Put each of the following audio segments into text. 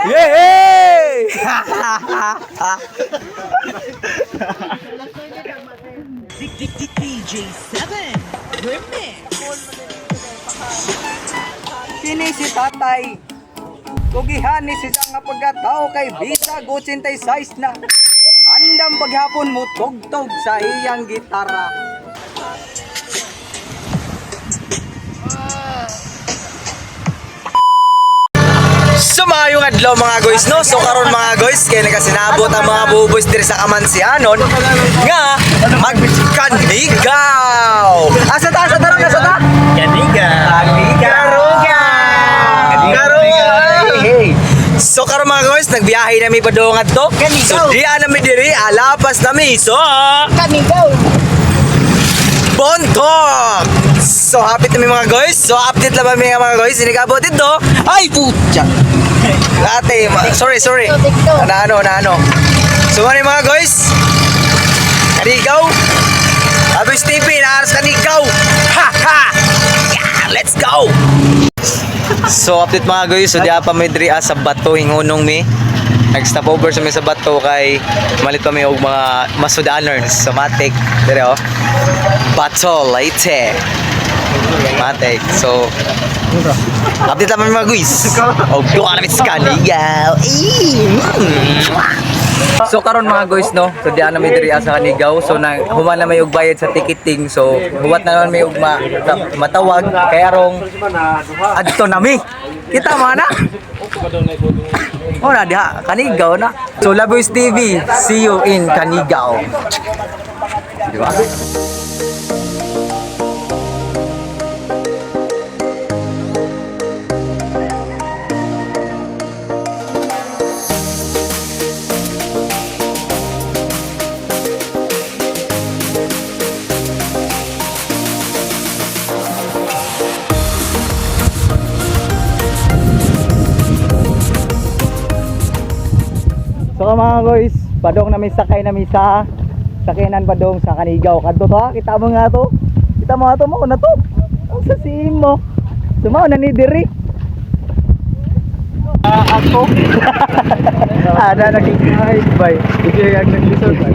Yay! DJ7 Remix. Kini si tatay. Tugihan ni siya nga pagkatao kay Bisa 86 na. Andam paghapon mo tugtog sa iyang gitara. Sumayong adlaw mga guys no. So karon mga guys kaya nagasinabot ang mga buboys diri sa Kamansianon nga magkanigaw. Asa ta ron asa ta? Hey. So karon mga guys nagbiyahe nami padung adto. So diyan nami diri alapas nami so Kanigaw. Bontok! So happy kami mga guys. So update lang kami mga guys. Sinigabot dito. Ay putya. Ate, sorry. Ano. So ano mga guys? Kanigaw. Abis TV na aras kanigaw. Ha! Yeah, let's go! So update mga guys. So diya pa may diri sa bato hingunong mi. Nag-stop over sa may sa bato kay malit pa may og mga masudaners sa Matic. Dire oh. Bato Leyte. Matic. So update naman mga guys. Og duha na mit Kanigaw. So karon mga guys no, so diyan na may diri sa Kanigaw. So na human na may og bayad sa ticketing. So huwat na naman may og matawag kay arong adto nami. Kita mo na. Oh na diha Kanigaw na. So Laboys TV, see you in Kanigaw. Di ba? So mga guys, padong namin sakay namin sa sakyanan padong sa Kanigaw. Kadto to ha, kita mo nga to. Kita mo nga to mo na to. Ang sasim mo. Sumaw na ni diri. Ako. Ada nagkikahit bay. Hindi yang naglisod bay.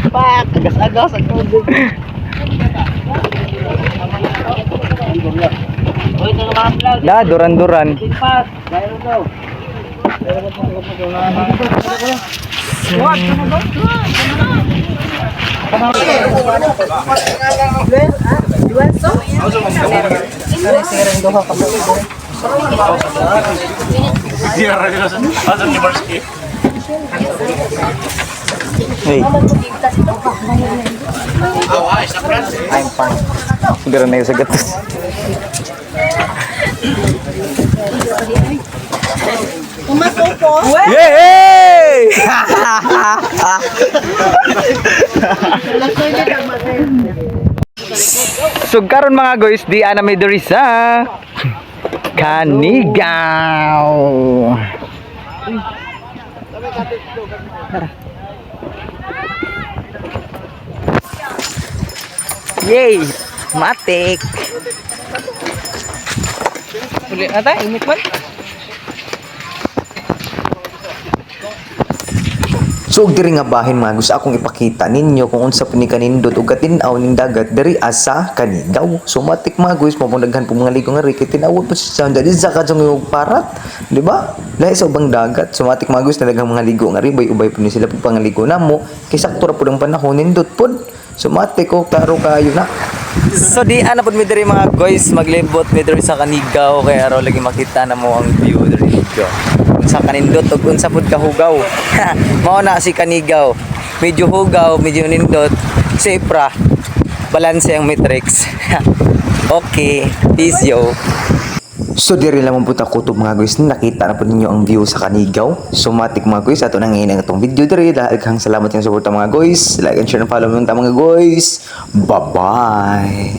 Pak, agas-agas ako. Da, duran-duran. Hey. I'm fine. Siguro na yung sagat. Yay! So karon mga guys, di ana may diri sa Kanigaw. Yay! Matik. Ulit na tayo, init man. So diri nga bahin mga gusto akong ipakita ninyo kung unsa po ni kanindot ug katinaw ning dagat diri asa Kanigaw. So matik mga guys mapundaghan po mga ligo nga ri kay tinawod po siya dali sa kadtong og parat, di ba? Lahi sa ubang dagat. So matik mga guys talagang mga ligo nga ri ubay po ni sila po pangaligo namo kay sakto ra pud ang panahon nindot pod. So matik ko klaro kayo na. So di ana pod mi diri mga guys maglibot mi diri sa Kanigaw kay araw lagi makita na mo ang view diri dito. Sa kanindot ug unsa pud kahugaw. Mao na si Kanigaw. Medyo hugaw, medyo nindot. Sipra. Balanse ang matrix. Okay, peace yo. So diri lamang po ta kutob mga guys, nakita na po ninyo ang view sa Kanigaw. So matik mga guys, ato nang ngayon itong video diri. Daghang salamat yung suporta mga guys. Like and share and follow mo ta mga guys. Bye bye.